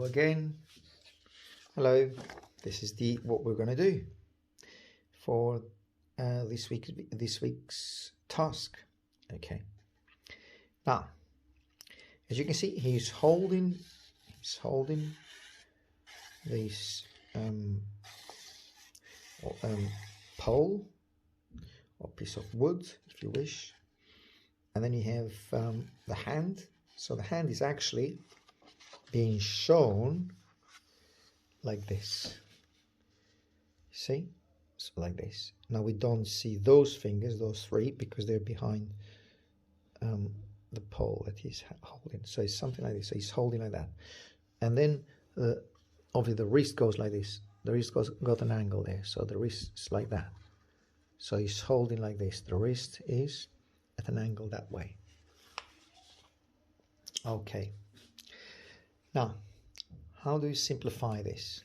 Again, hello. This is what we're going to do for this week's task. Okay. Now, as you can see, he's holding this pole or piece of wood, if you wish, and then you have the hand. So the hand is actually being shown like this. See? So like this. Now we don't see those fingers, those three, because they're behind the pole that he's holding. So it's something like this. So he's holding like that. And then obviously the wrist goes like this. The wrist got an angle there. So the wrist is like that. So he's holding like this. The wrist is at an angle that way. Okay. Now, how do you simplify this?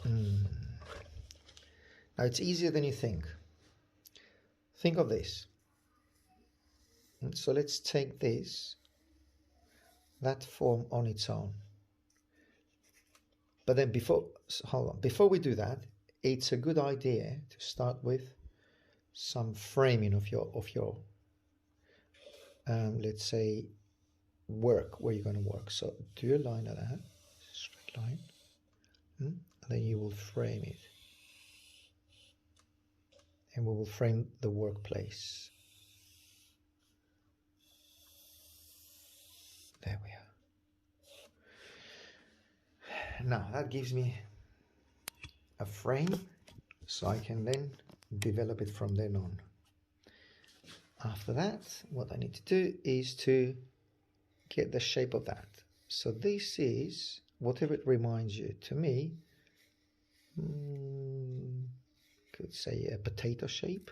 Now, it's easier than you think. Think of this. So let's take that form on its own. But then before we do that, it's a good idea to start with some framing of your let's say work, where you're going to work. So do a line like that, straight line, and then you will frame it, and we will frame the workplace. There we are. Now that gives me a frame, so I can then develop it from then on. After that, what I need to do is to get the shape of that. So this is, whatever it reminds you, to me, could say a potato shape.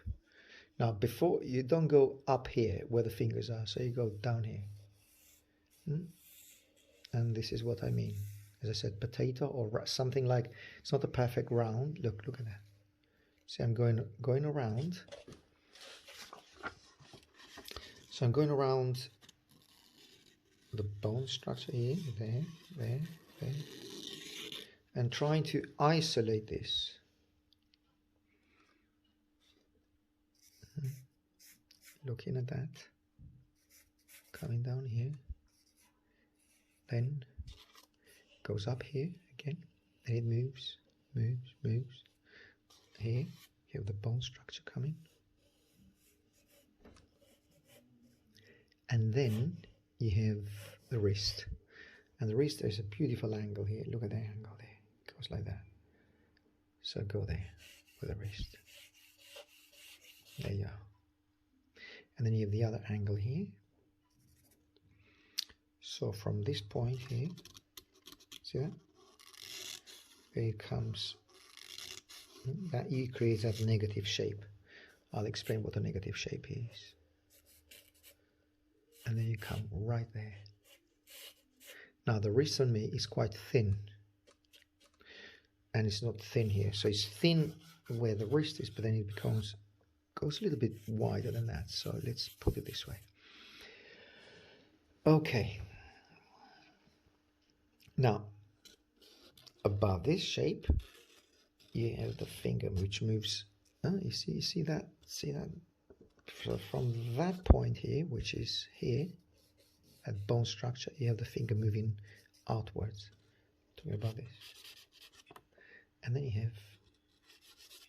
Now, before, you don't go up here where the fingers are, so you go down here. And this is what I mean. As I said, potato or something like, it's not a perfect round. Look at that. See, I'm going around. So I'm going around the bone structure here, there, and trying to isolate this. Looking at that, coming down here, then goes up here again, and it moves. Here, you have the bone structure coming. And then you have the wrist. And the wrist, there's a beautiful angle here. Look at that angle there. It goes like that. So go there with the wrist. There you are. And then you have the other angle here. So from this point here, see that? There it comes. That you create that negative shape. I'll explain what a negative shape is. And then you come right there. Now the wrist on me is quite thin, and it's not thin here, so it's thin where the wrist is, but then it goes a little bit wider than that. So let's put it this way. Okay. Now above this shape, you have the finger which moves. You see that? So from that point here, which is here, at bone structure, you have the finger moving outwards. Talking about this. And then you have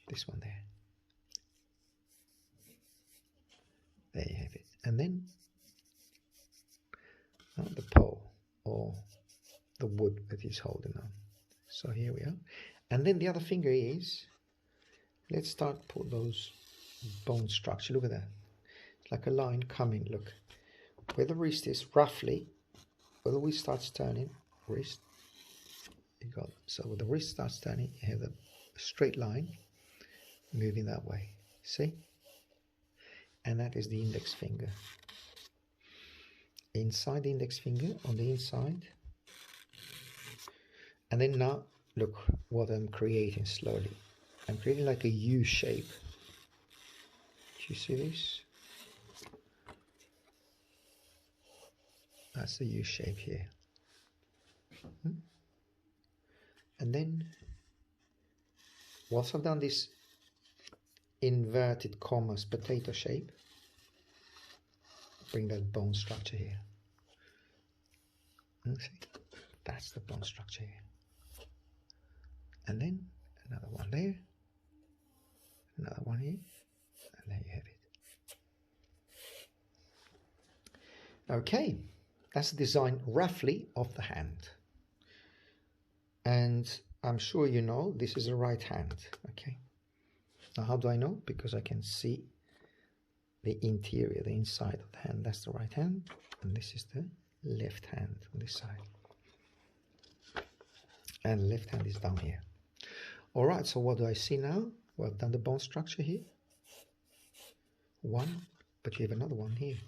this one there. There you have it. And then the pole, or the wood that he's holding on. So here we are. And then the other finger is, let's start put those bone structure. Look at that. It's like a line coming. Look where the wrist is, roughly where the wrist starts turning. Wrist, you got, so when the wrist starts turning, you have a straight line moving that way. See? And that is the index finger. Inside the index finger, on the inside. And then now look what I'm creating slowly. I'm creating like a U shape. Do you see this? That's the U shape here. And then, once I've done this inverted commas potato shape, bring that bone structure here. See, that's the bone structure here. And then another one there, another one here, and there you have it. Okay, that's the design roughly of the hand. And I'm sure you know this is a right hand. Okay. Now how do I know? Because I can see the interior, the inside of the hand. That's the right hand, and this is the left hand on this side. And left hand is down here. All right, so what do I see now? Well, I've done the bone structure here. One, but you have another one here.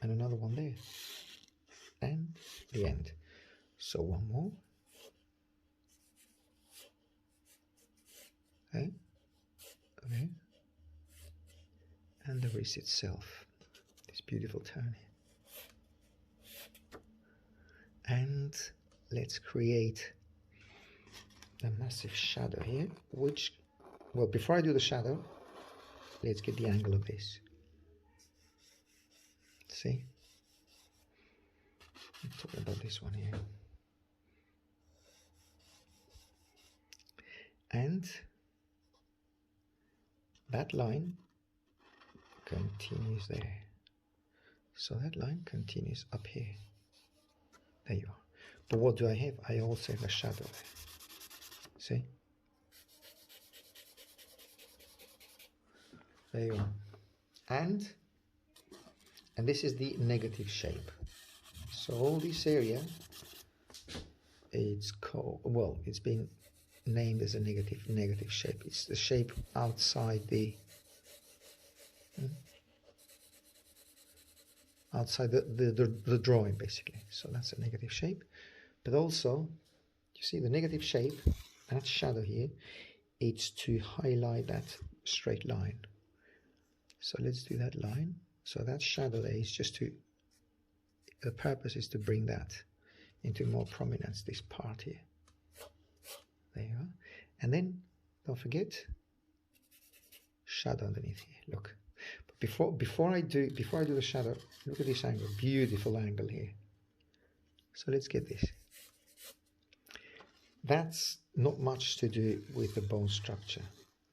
And another one there. And the end. So one more. Okay. Okay. And the wrist itself. This beautiful turn here. And let's create a massive shadow here, which, well, before I do the shadow, let's get the angle of this. See? I'm talking about this one here. And that line continues there. So that line continues up here. There you are. But what do I have? I also have a shadow there. See? There you are. And this is the negative shape. So all this area, it's called, well, it's been named as a negative shape. It's the shape outside the the drawing, basically. So that's a negative shape. But also, you see the negative shape, that shadow here, it's to highlight that straight line. So let's do that line. So that shadow there is just to, the purpose is to bring that into more prominence, this part here. There you are. And then, don't forget, shadow underneath here, look. But before I do the shadow, look at this angle, beautiful angle here. So let's get this. That's not much to do with the bone structure.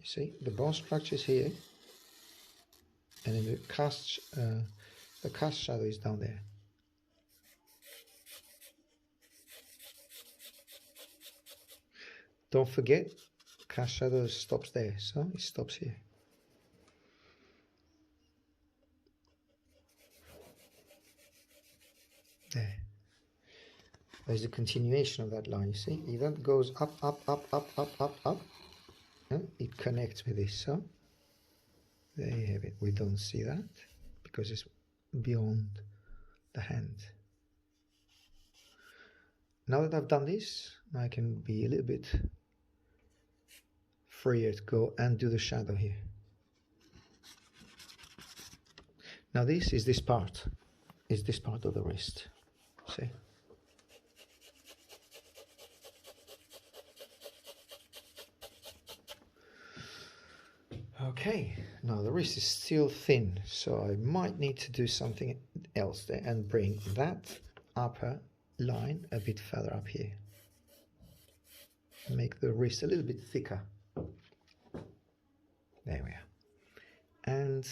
You see, the bone structure is here, and then the cast shadow is down there. Don't forget, cast shadow stops there, so it stops here. There. There's a continuation of that line, you see? If that goes up, up, up, up, up, up, up, and it connects with this, so there you have it. We don't see that because it's beyond the hand. Now that I've done this, I can be a little bit freer to go and do the shadow here. Now this is this part of the wrist. See? Okay, now the wrist is still thin, so I might need to do something else there and bring that upper line a bit further up here. Make the wrist a little bit thicker. There we are. And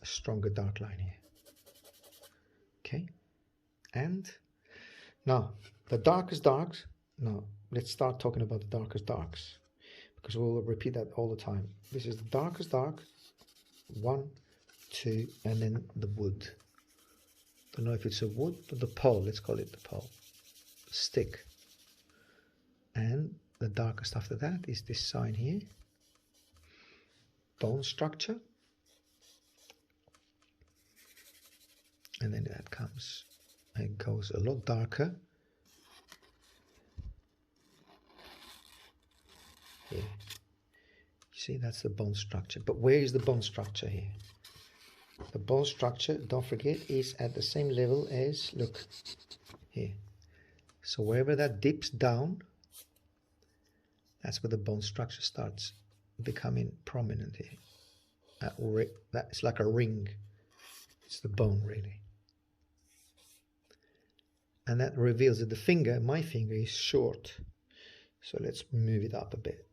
a stronger dark line here. Okay, and now the darkest darks. Now let's start talking about the darkest darks, because we'll repeat that all the time. This is the darkest dark, 1, 2, and then the wood. Don't know if it's a wood, but the pole, let's call it the pole, stick. And the darkest after that is this sign here, bone structure. And then that comes, it goes a lot darker here. You see, that's the bone structure. But where is the bone structure here? The bone structure, don't forget, is at the same level as, look, here. So wherever that dips down, that's where the bone structure starts becoming prominent here. That's like a ring. It's the bone, really. And that reveals that the finger, my finger, is short. So let's move it up a bit.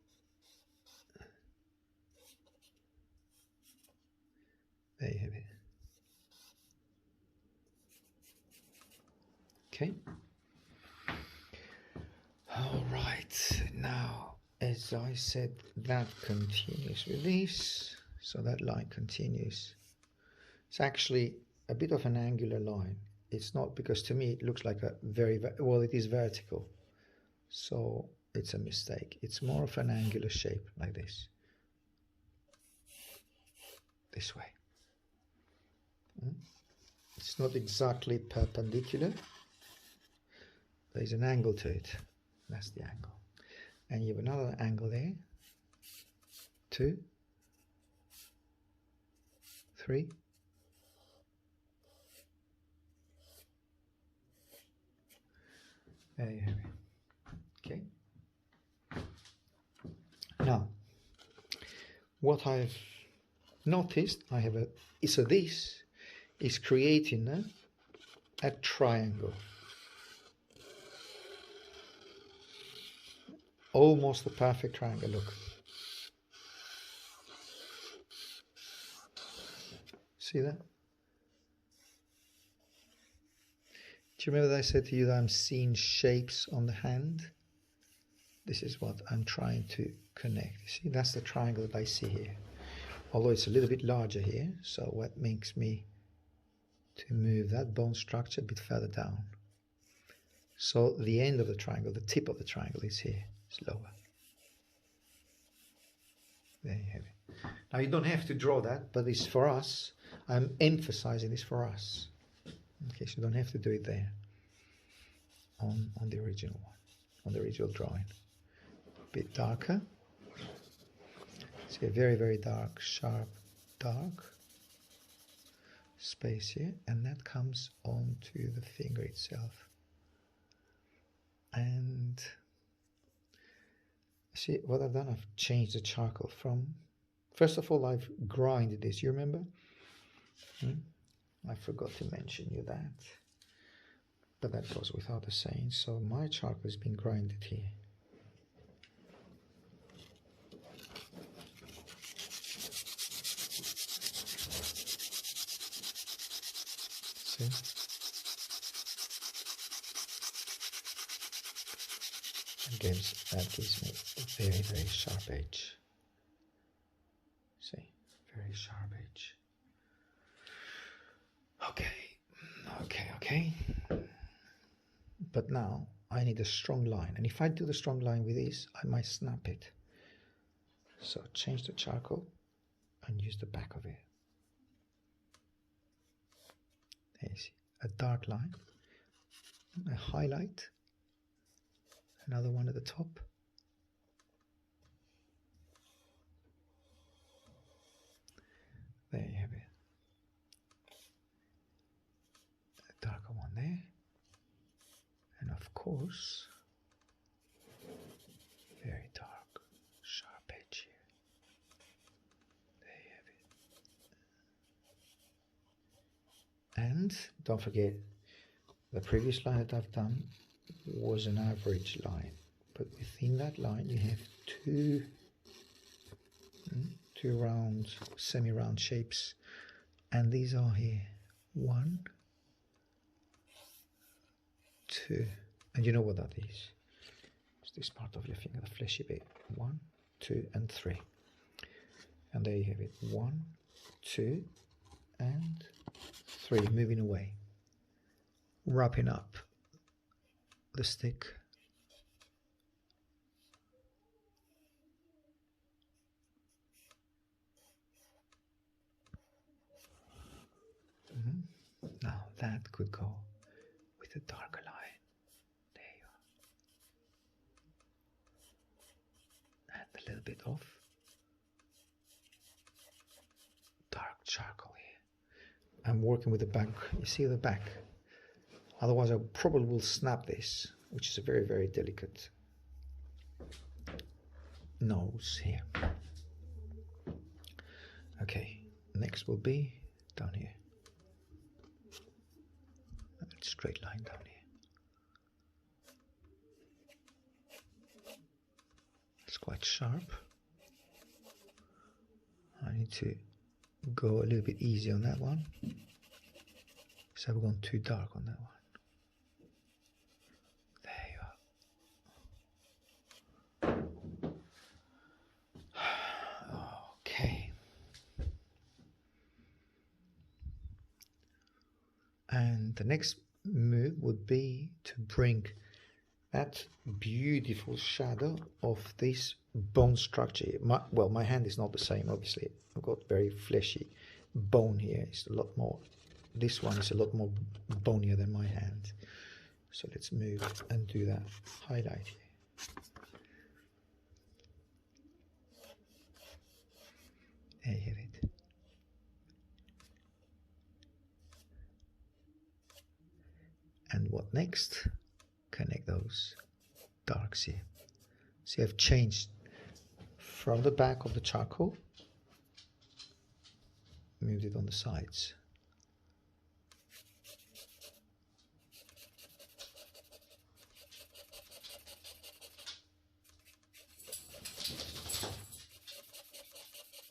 There you have it. Okay. All right. Now, as I said, that continues with this. So that line continues. It's actually a bit of an angular line. It's not, because to me it looks like a well, it is vertical. So it's a mistake. It's more of an angular shape like this. This way. It's not exactly perpendicular. There's an angle to it. That's the angle. And you have another angle there. 2, 3. There you have it. Okay. Now, what I've noticed, so this is creating a triangle. Almost a perfect triangle, look. See that? Do you remember that I said to you that I'm seeing shapes on the hand? This is what I'm trying to connect. See, that's the triangle that I see here. Although it's a little bit larger here, so what makes me to move that bone structure a bit further down. So the end of the triangle, the tip of the triangle is here. It's lower. There you have it. Now you don't have to draw that, but it's for us. I'm emphasizing this for us. Okay, so you don't have to do it there on the original one, on the original drawing. A bit darker. See a very, very dark, sharp, dark space here, and that comes onto the finger itself. And see what I've done, I've changed the charcoal from, first of all, I've grinded this, you remember? I forgot to mention you that, but that goes without a saying. So my charcoal has been grinded here. See? That gives me a very, very sharp edge. See, very sharp edge. Okay. But now I need a strong line, and if I do the strong line with this, I might snap it. So change the charcoal and use the back of it. There you see, a dark line, a highlight, another one at the top. There you have it. A darker one there. And of course, very dark, sharp edge here. There you have it. And don't forget, the previous line that I've done was an average line. But within that line, you have two round, semi-round shapes. And these are here. 1, 2, and you know what that is. It's this part of your finger, the fleshy bit. 1, 2, and 3. And there you have it. 1, 2, and 3. Moving away. Wrapping up the stick. Now that could go with a darker line. There you are. And a little bit of dark charcoal here. I'm working with the back. You see the back. Otherwise I probably will snap this, which is a very, very delicate nose here. Okay, next will be down here. Straight line down here. It's quite sharp. I need to go a little bit easy on that one. So I've gone too dark on that one. Okay. And the next move would be to bring that beautiful shadow of this bone structure. My hand is not the same, obviously. I've got very fleshy bone here. It's a lot more, this one is a lot more bonier than my hand. So let's move and do that highlight here. There you have it. And what next? Connect those darks here. See, I've changed from the back of the charcoal, moved it on the sides.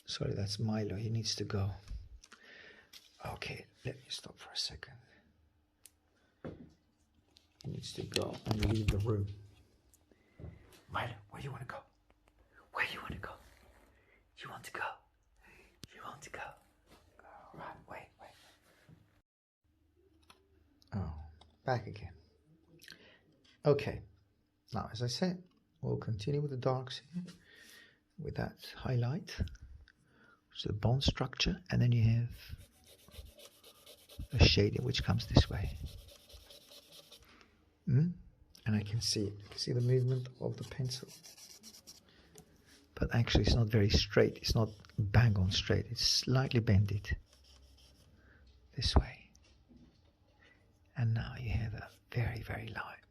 Sorry, that's Milo, he needs to go. Okay, let me stop for a second. He needs to go and leave the room. Milo, where do you want to go? Where do you want to go? You want to go? You want to go? All right, wait. Oh, back again. Okay, now as I said, we'll continue with the darks here, with that highlight, which is the bone structure, and then you have a shading which comes this way. And I can see it. You can see the movement of the pencil. But actually it's not very straight. It's not bang on straight. It's slightly bended this way. And now you have a very, very light,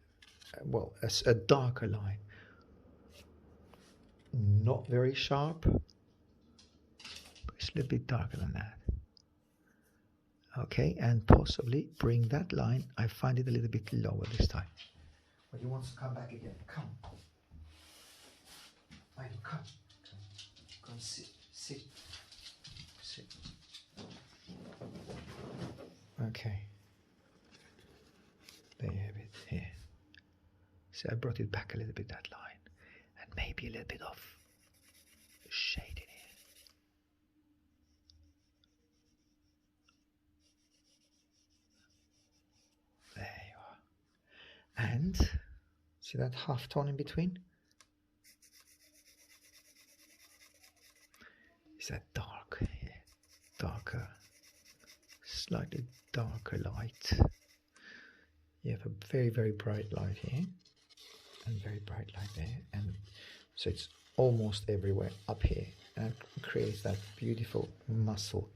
a darker line. Not very sharp, but it's a little bit darker than that. Okay, and possibly bring that line. I find it a little bit lower this time. But he wants to come back again. Come. Milo, come. Come sit. Okay. There you have it here. So I brought it back a little bit, that line. And maybe a little bit of shade in here. And see that half tone in between? Is that dark here? Darker, slightly darker light. You have a very, very bright light here and very bright light there, and so it's almost everywhere up here, and it creates that beautiful muscle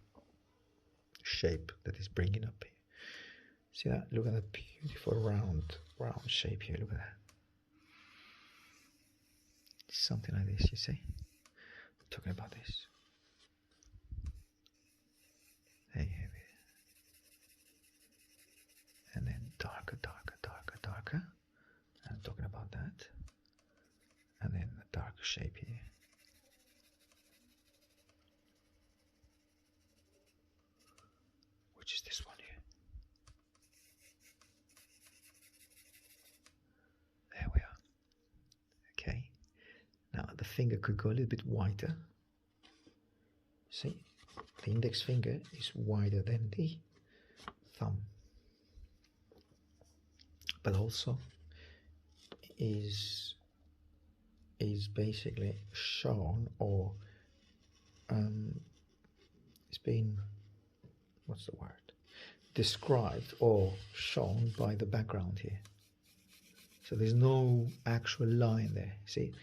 shape that is bringing up here. See that? Look at that beautiful round shape here. Look at that. Something like this, you see? I'm talking about this. There you have it. And then darker. I'm talking about that. And then a darker shape here. Which is this one here. There we are. Okay. Now the finger could go a little bit wider. See, the index finger is wider than the thumb, but also is basically shown, or it's been, what's the word, described or shown by the background here. So there's no actual line there. See,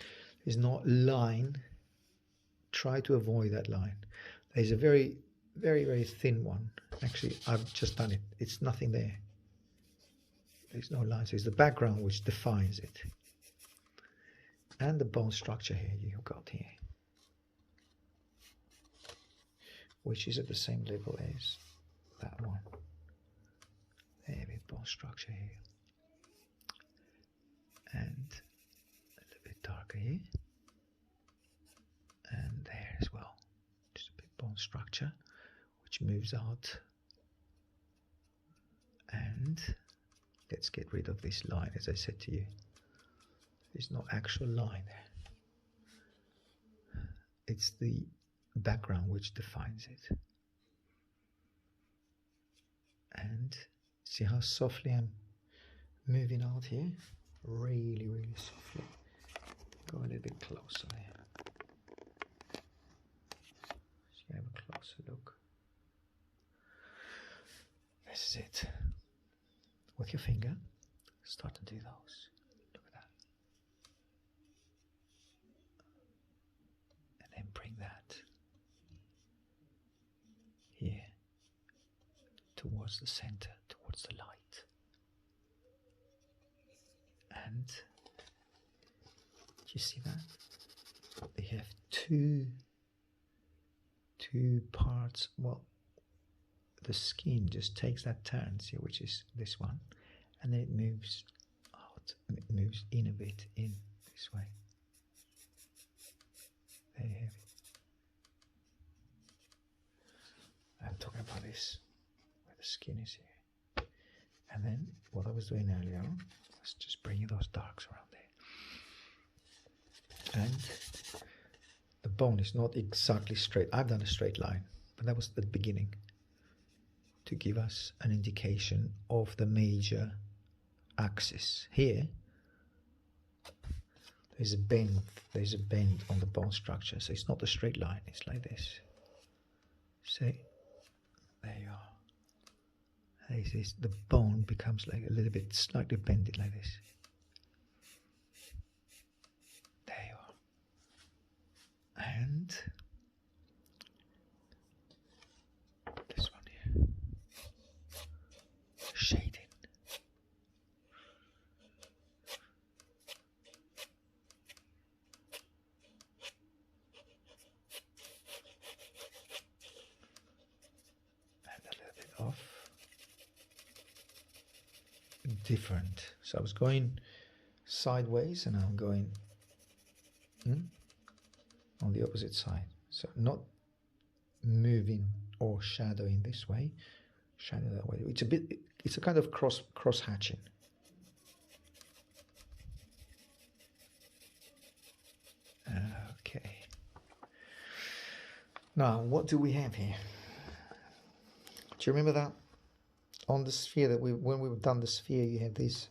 there's no line. Try to avoid that line. There's a very, very, very thin one. Actually, I've just done it. It's nothing there. There's no lines. It's the background which defines it. And the bone structure here you've got here, which is at the same level as that one. There we have bone structure here. And a little bit darker here. And there as well. Just a bit bone structure, which moves out. And let's get rid of this line, as I said to you. There's no actual line there. It's the background which defines it. And see how softly I'm moving out here? Really, really softly. Go a little bit closer there. So you have a closer look. This is it. With your finger, start to do those. Look at that. And then bring that here towards the center, towards the light. And do you see that? They have two parts. Well, the skin just takes that turn, see, which is this one, and then it moves out and it moves in a bit in this way. There you have it. I'm talking about this, where the skin is here. And then what I was doing earlier on was just bringing those darks around there. And the bone is not exactly straight. I've done a straight line, but that was the beginning, to give us an indication of the major axis. Here, there's a bend on the bone structure, so it's not a straight line, it's like this. See, there you are. The bone becomes like a little bit slightly bended like this. There you are. And this one here. Shading. And a little bit off. Different. So I was going sideways and I'm going on the opposite side. So not moving or shadowing this way, shadow that way. It's a kind of cross hatching. Okay. Now, what do we have here? Do you remember that? On the sphere that when we've done the sphere, you have this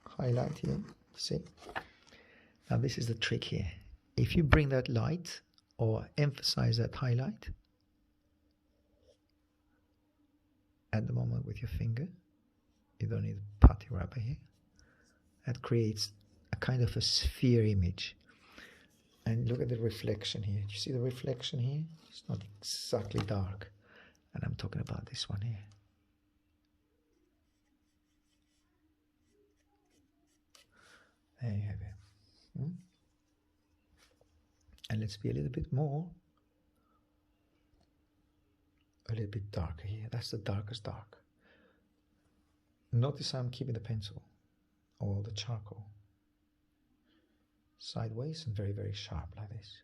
highlight here, you see? Now this is the trick here. If you bring that light or emphasize that highlight at the moment with your finger, you don't need putty rubber here, that creates a kind of a sphere image. And look at the reflection here. Do you see the reflection here? It's not exactly dark. And I'm talking about this one here. There you have it. And let's be a little bit darker here. That's the darkest dark. Notice I'm keeping the pencil or the charcoal sideways and very, very sharp like this.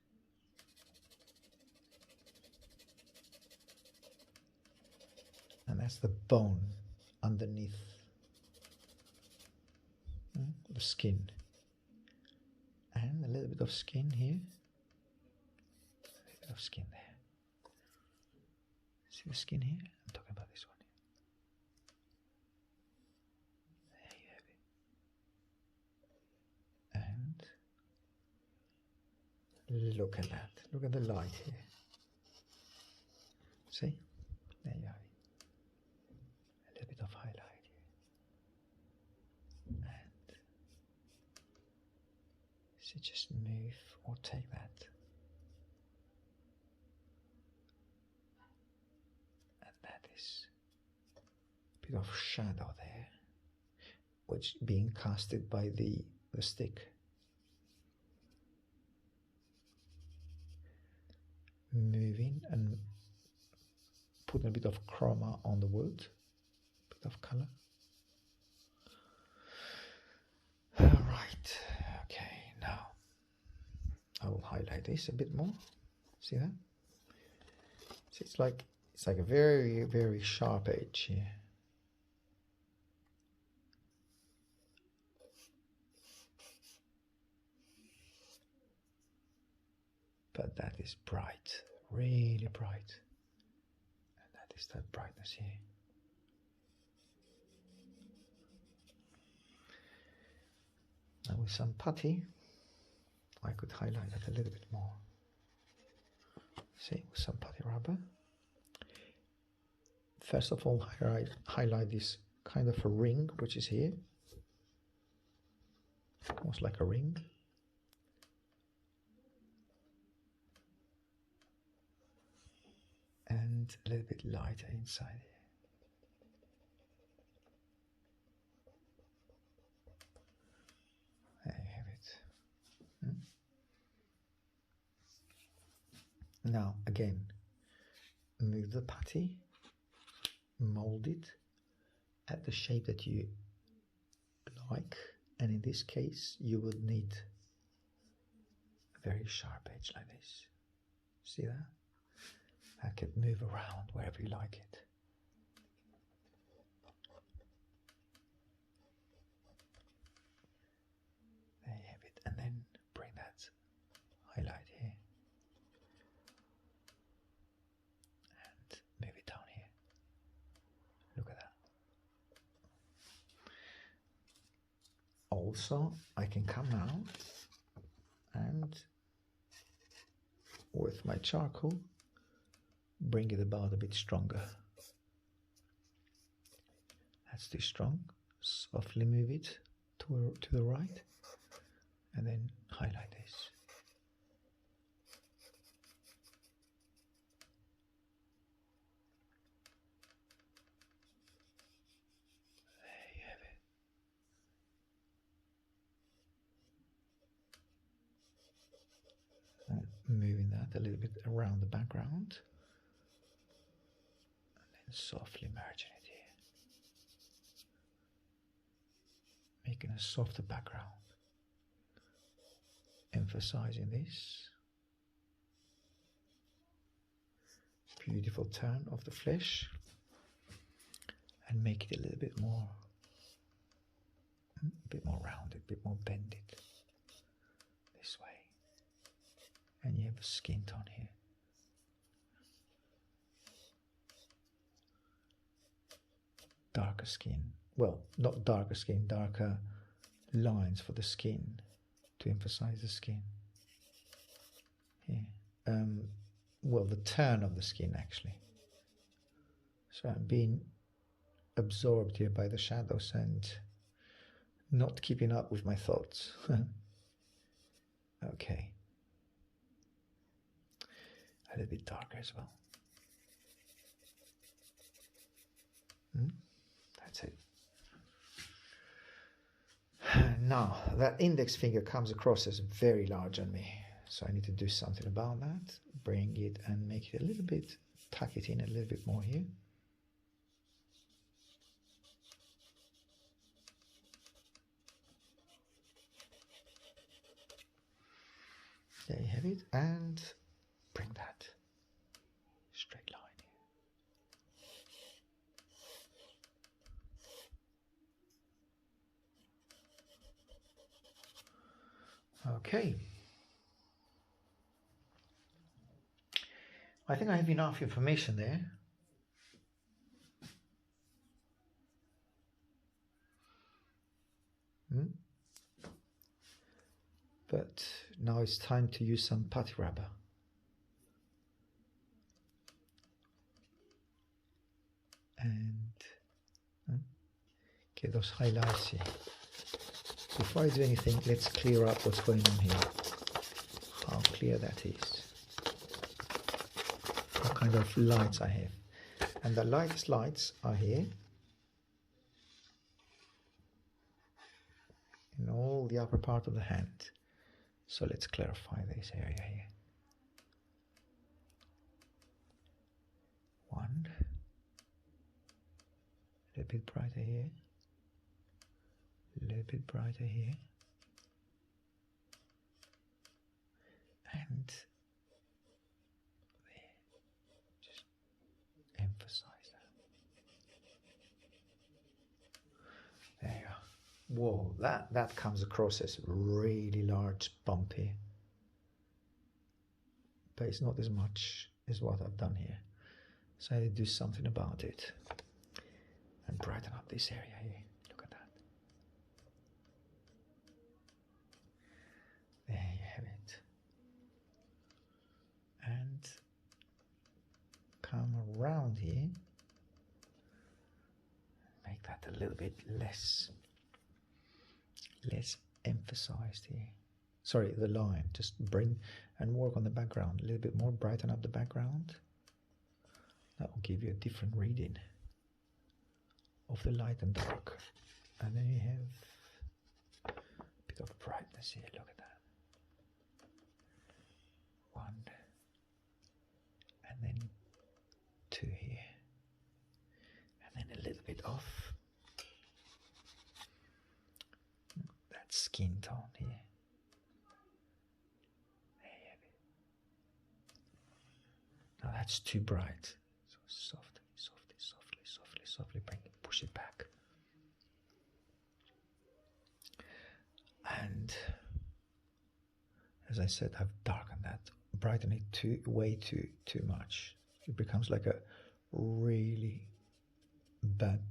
And that's the bone underneath the skin. And a little bit of skin here. A little bit of skin there. See the skin here? I'm talking about this one here. There you have it. And look at that. Look at the light here. See? There you have it. A little bit of highlight here. And so just move or take that. bit of shadow there, which being casted by the stick. Moving and putting a bit of chroma on the wood, a bit of color. Alright, okay, now I will highlight this a bit more. See that? So it's like a very, very sharp edge here. But that is bright, really bright. And that is that brightness here. Now with some putty, I could highlight that a little bit more. See, with some putty rubber. First of all, highlight this kind of a ring, which is here. Almost like a ring. And a little bit lighter inside here. There you have it. Now again, move the putty, mold it at the shape that you like, and in this case you would need a very sharp edge like this. See that? I could move around wherever you like it. There you have it, and then bring that highlight here and move it down here. Look at that. Also, I can come now and with my charcoal bring it about a bit stronger. That's too strong. Softly move it to the right and then highlight this. There you have it. And moving that a little bit around the background. Softly merging it here, making a softer background, emphasizing this beautiful turn of the flesh and make it a little bit more rounded, a bit more bended this way, and you have a skin tone here. Darker skin, well, not darker skin, darker lines for the skin to emphasize the skin. Here, well, the turn of the skin actually. So I'm being absorbed here by the shadows and not keeping up with my thoughts. Okay, a little bit darker as well. That's it. Now that index finger comes across as very large on me, so I need to do something about that. Bring it and make it a little bit, tuck it in a little bit more here. There you have it, and bring that straight line. Okay, I think I have enough information there. But now it's time to use some putty rubber. And get those highlights here. Before I do anything, let's clear up what's going on here. How clear that is. What kind of lights I have. And the lightest lights are here. all the upper part of the hand. So let's clarify this area here. One. A little bit brighter here. A little bit brighter here. And there. Just emphasize that. There you are. Whoa, that comes across as really large bump here. But it's not as much as what I've done here. So I had to do something about it. And brighten up this area here. Look at that. There you have it. And come around here. Make that a little bit less emphasized here. Sorry, the line. Just bring and work on the background a little bit more. Brighten up the background. That will give you a different reading of the light and dark. And then you have a bit of brightness here. Look at that. One. And then two here. And then a little bit off. That skin tone here. There you have it. Now that's too bright. So softly, softly, softly, softly, softly bring it, push it back. And as I said, I've darkened that, brightened it way too much. It becomes like a really bad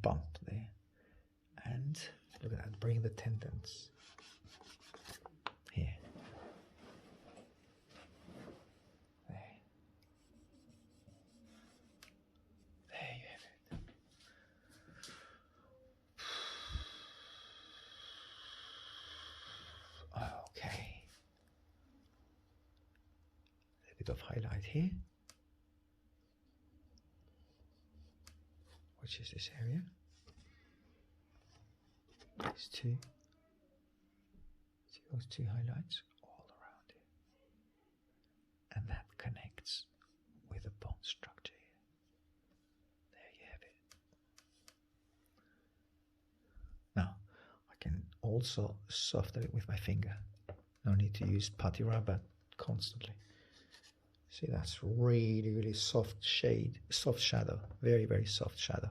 bump there. And look at that, bring the tendons here. There. There you have it. Okay. A bit of highlight here. Which is this area. These two. See those two highlights all around it. And that connects with the bone structure here. There you have it. Now, I can also soften it with my finger. No need to use putty rubber constantly. See, that's really, really soft shade, soft shadow, very, very soft shadow.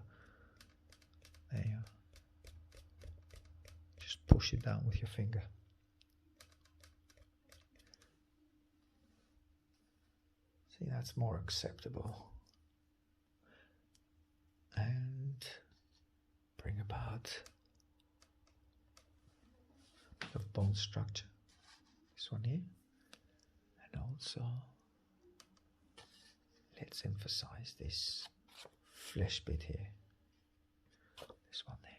There you are. Just push it down with your finger. See, that's more acceptable. And bring about a bit of bone structure. This one here. And also, let's emphasize this flesh bit here. This one there.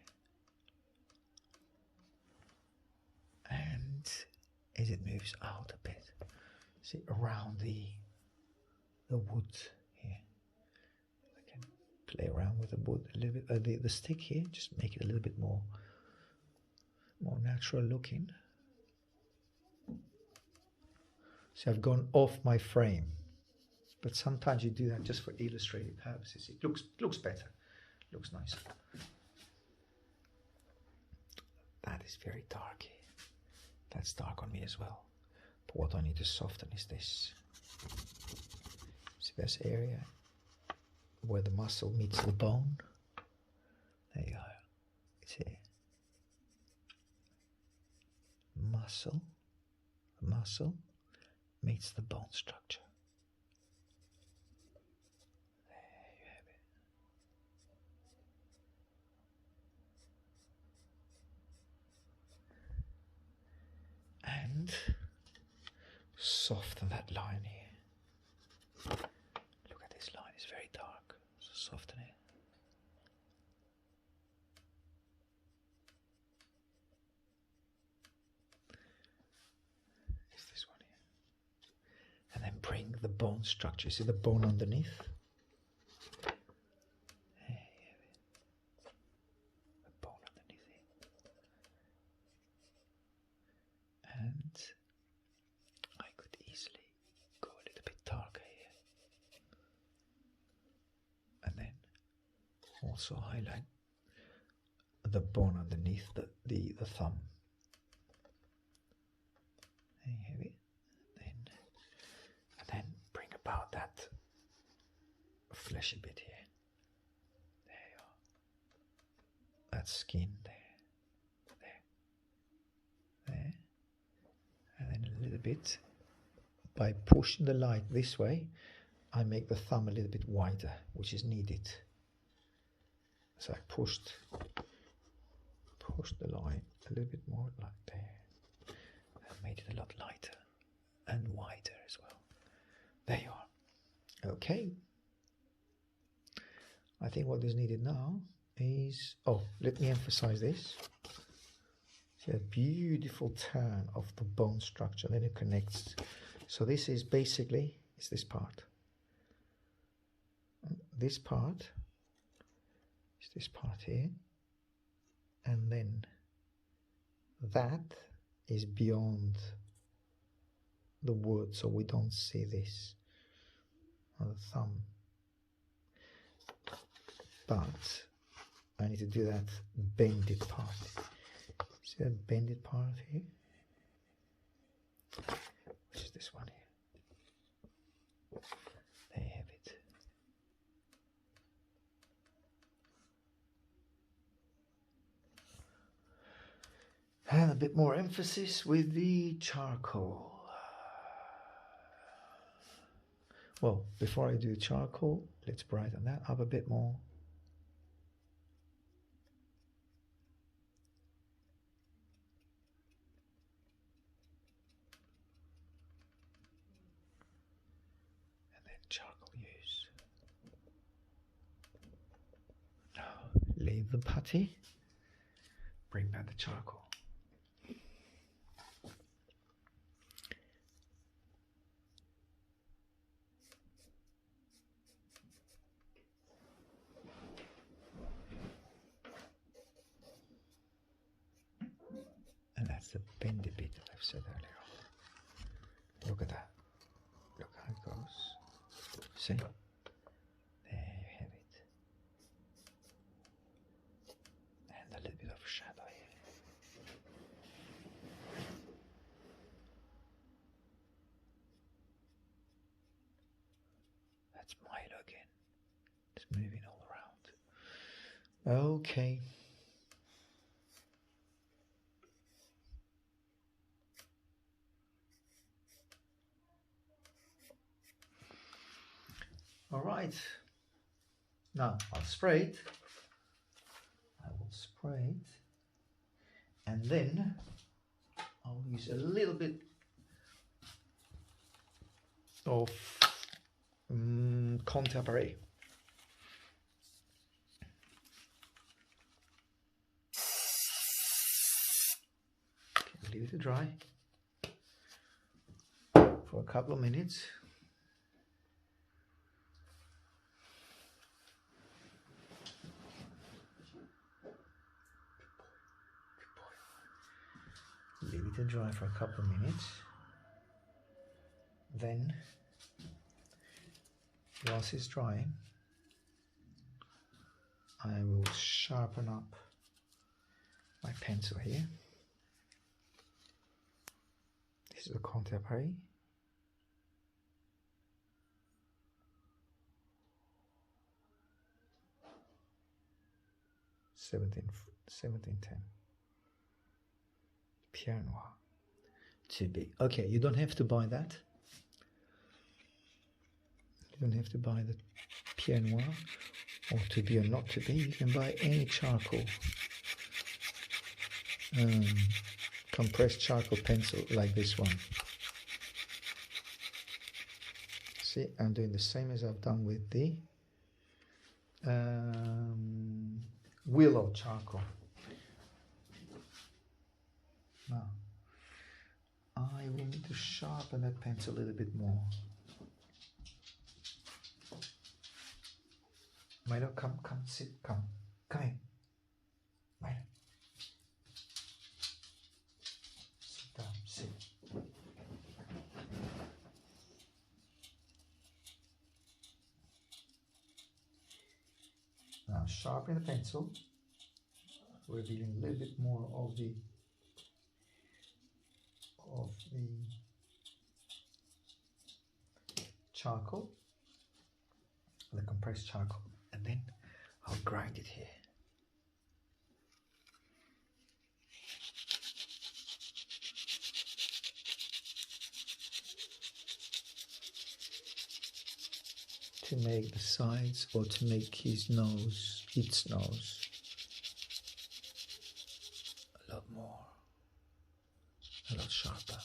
And as it moves out a bit, see around the wood here. I can play around with the wood a little bit. The stick here, just make it a little bit more natural looking. See, I've gone off my frame, but sometimes you do that just for illustrative purposes. It looks better, looks nicer. That is very dark here. That's dark on me as well. But what I need to soften is this. See this area where the muscle meets the bone? There you go. It's here. Muscle meets the bone structure. There you have it. And soften that line here. Look at this line, it's very dark, so soften it. It's this one here. And then bring the bone structure. See the bone underneath? There you have it. The bone underneath it. also highlight the bone underneath the thumb. There you have it. And then bring about that fleshy bit here. There you are. That skin there. There. And then a little bit, by pushing the light this way, I make the thumb a little bit wider, which is needed. So I pushed the line a little bit more like there, and made it a lot lighter and wider as well. There you are. Okay. I think what is needed now is, let me emphasize this. See a beautiful turn of the bone structure, then it connects. So this is basically, it's this part. This part is this part here, and then that is beyond the wood, so we don't see this on the thumb. But I need to do that bended part. See that bended part here? Which is this one here. There you have it. And a bit more emphasis with the charcoal. Well, before I do charcoal, let's brighten that up a bit more. And then charcoal use. Now, leave the putty, bring back the charcoal. That's the bendy bit that I've said earlier on. Look at that. Look how it goes. See? There you have it. And a little bit of shadow here. That's Milo again. It's moving all around. Okay. All right, now I'll spray it. I will spray it, and then I'll use a little bit of Contemporary. Okay, leave it to dry for a couple of minutes. Leave it to dry for a couple of minutes. Then, whilst it's drying, I will sharpen up my pencil here. This is a Contemporary. $17.10. Pierre Noir. To be. Okay, you don't have to buy that. You don't have to buy the Pierre Noir or to be or not to be. You can buy any charcoal. Compressed charcoal pencil like this one. See, I'm doing the same as I've done with the willow charcoal. Now, I will need to sharpen that pencil a little bit more. Milo, come, sit, come in. Milo. Sit down, sit. Now sharpen the pencil, revealing a little bit more of the charcoal, the compressed charcoal, and then I'll grind it here. To make the sides, or to make its nose a lot more, a lot sharper.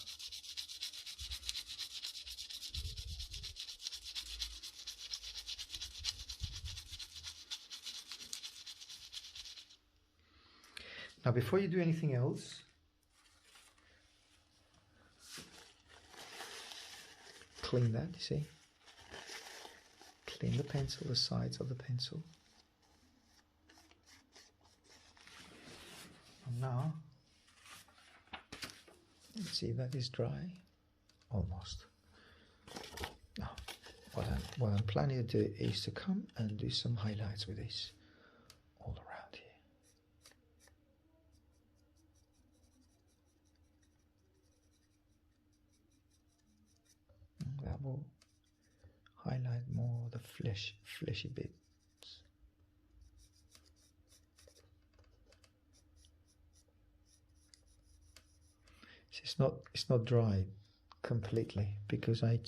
Now, before you do anything else, clean that, you see? Clean the pencil, the sides of the pencil. And now, let's see, that is dry, almost. Now, what I'm planning to do is to come and do some highlights with this all around here. That will highlight more the fleshy bits. It's not dry completely because you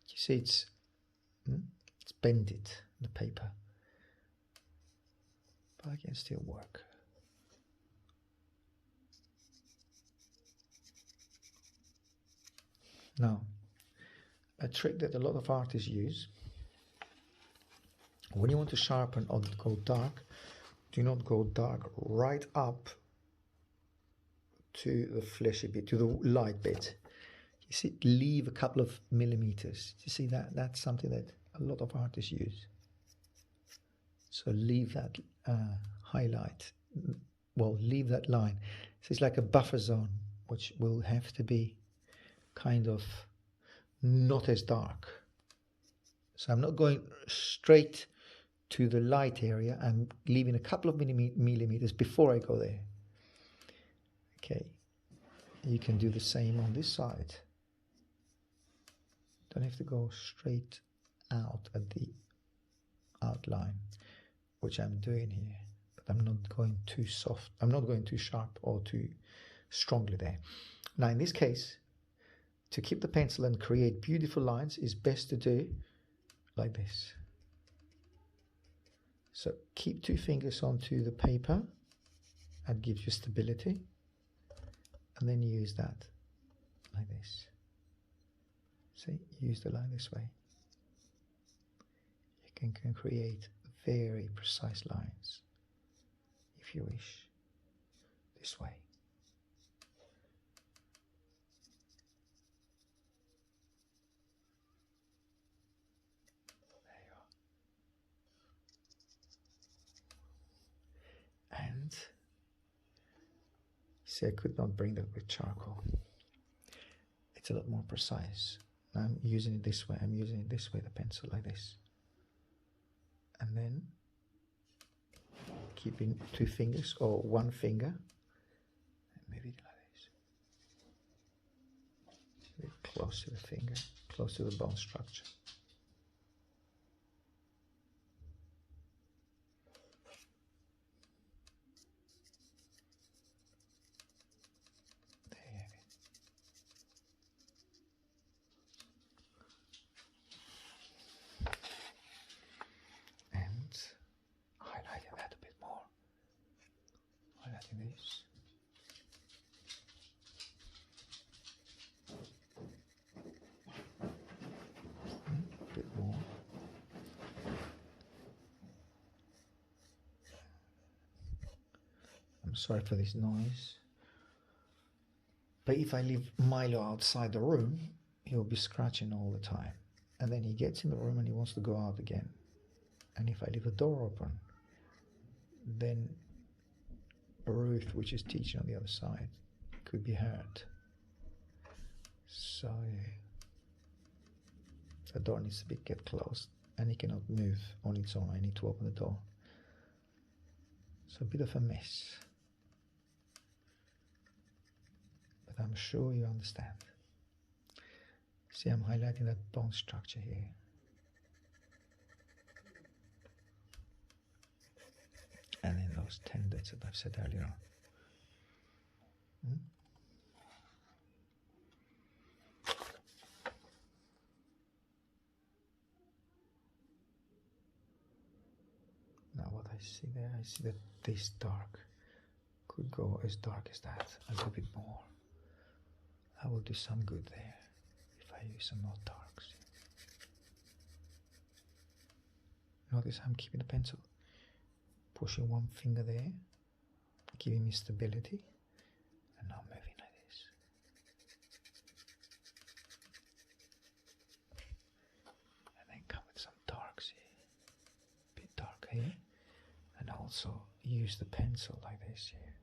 see it's bended, the paper, but I can still work. Now, a trick that a lot of artists use, when you want to sharpen or go dark, do not go dark right up to the fleshy bit, to the light bit. You see, leave a couple of millimeters. You see that? That's something that a lot of artists use. So leave that highlight, well, leave that line. So it's like a buffer zone, which will have to be kind of not as dark. So I'm not going straight to the light area. I'm leaving a couple of millimeters before I go there. Okay, you can do the same on this side. Don't have to go straight out at the outline, which I'm doing here, but I'm not going too soft. I'm not going too sharp or too strongly there. Now in this case, to keep the pencil and create beautiful lines is best to do like this. So keep 2 fingers onto the paper, that gives you stability, and then use that like this. See, use the line this way. You can create very precise lines if you wish, this way. And see, I could not bring that with charcoal. It's a lot more precise. Now I'm using it this way. I'm using it this way, the pencil, like this. And then keeping 2 fingers or 1 finger, and maybe like this. A bit close to the finger, close to the bone structure. This. A bit more. I'm sorry for this noise, but if I leave Milo outside the room, he'll be scratching all the time, and then he gets in the room and he wants to go out again. And if I leave the door open, then Ruth, which is teaching on the other side, could be hurt. So the door needs to get closed, and it cannot move on its own. I need to open the door. So a bit of a mess, but I'm sure you understand. See, I'm highlighting that bone structure here. And then those tendons that I've said earlier on. Now what I see there, I see that this dark could go as dark as that, a little bit more. I will do some good there if I use some more darks. Notice I'm keeping the pencil, pushing one finger there, giving me stability, and now moving like this. And then come with some darks here, a bit darker here, and also use the pencil like this here,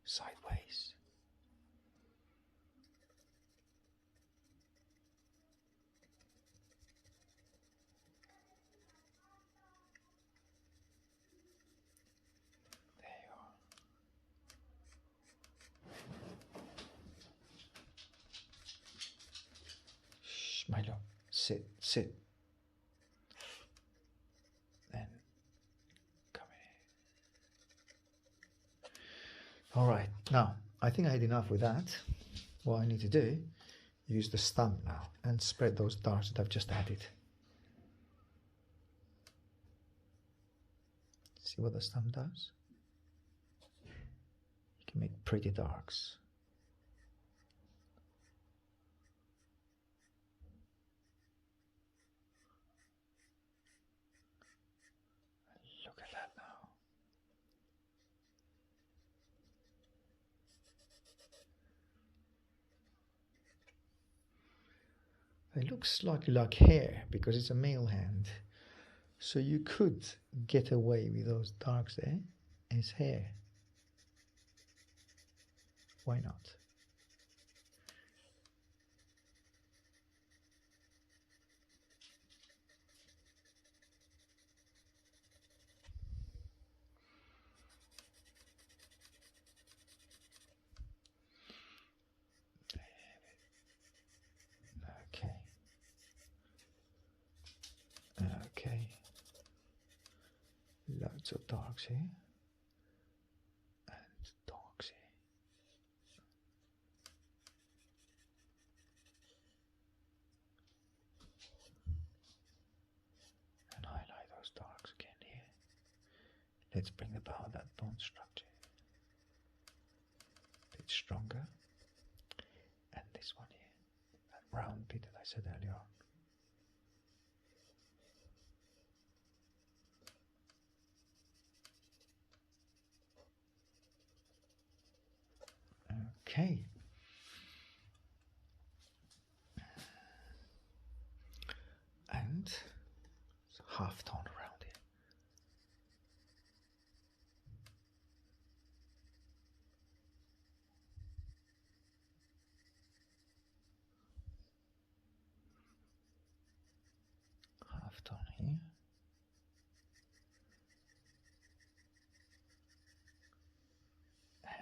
sideways. Milo, sit. Then come in. All right, now I think I had enough with that. What I need to do, use the stump now and spread those darts that I've just added. See what the stump does? You can make pretty darks. Look at that now. It looks slightly like hair because it's a male hand. So you could get away with those darks there as hair. Why not? Okay. Loads of darks here. And darks here. And highlight those darks again here. Let's bring about that bone structure. A bit stronger. And this one here. That round bit that I said earlier on. Okay. And half tone around here. Half tone here.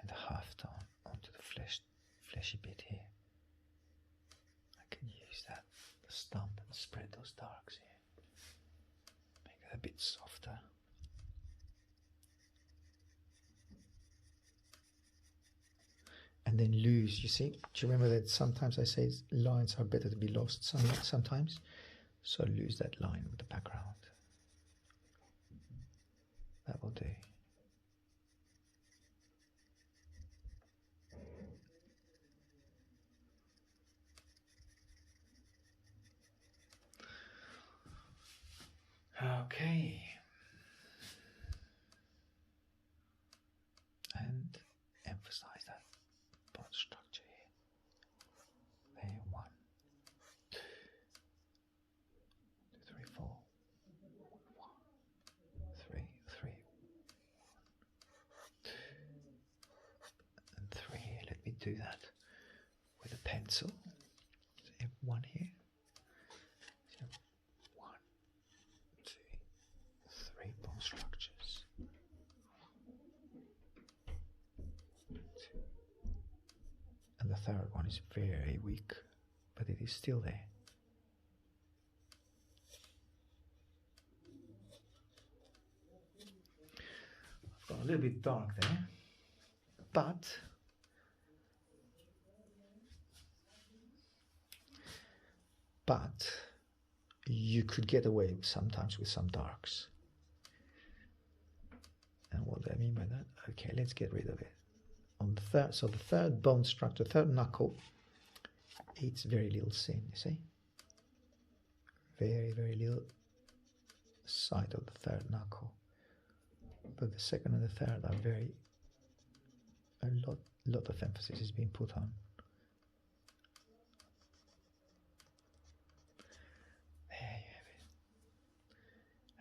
And half tone onto the fleshy bit here. I can use that, the stump, and spread those darks here. Make it a bit softer. And then lose, you see? Do you remember that sometimes I say lines are better to be lost sometimes? So lose that line with the background. That will do. Okay. And emphasize that bone structure here. There, 1, 2, 3, 4, 1, 3, 3, 1, 2, and 3. Let me do that with a pencil. So 1 here. So 1, 2, 3 bone structures. third one is very weak, but it is still there. I've got a little bit dark there, but you could get away sometimes with some darks. And what do I mean by that? Okay, let's get rid of it. On the third, so the third bone structure, third knuckle, it's very little sin, you see? Very, very little side of the third knuckle. But the second and the third are very, a lot of emphasis is being put on. There you have it.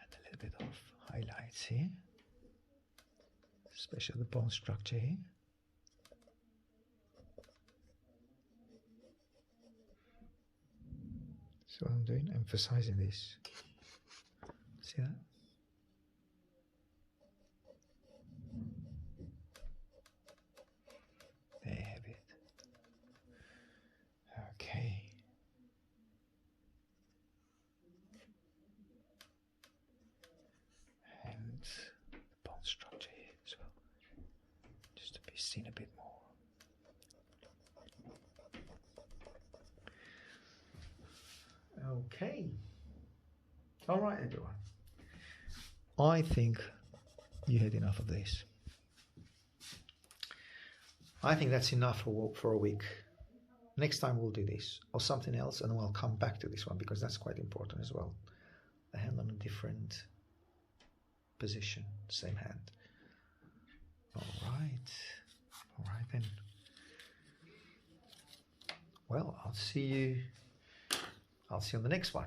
And a little bit of highlights here, especially the bone structure here. So what I'm doing, emphasizing this. See that? There you have it. Okay. And the bone structure here as well, just to be seen a bit more. Okay. All right, everyone. I think you had enough of this. I think that's enough for a week. Next time we'll do this or something else, and we'll come back to this one because that's quite important as well. The hand on a different position, same hand. All right then. Well, I'll see you on the next one.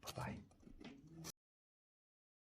Bye-bye.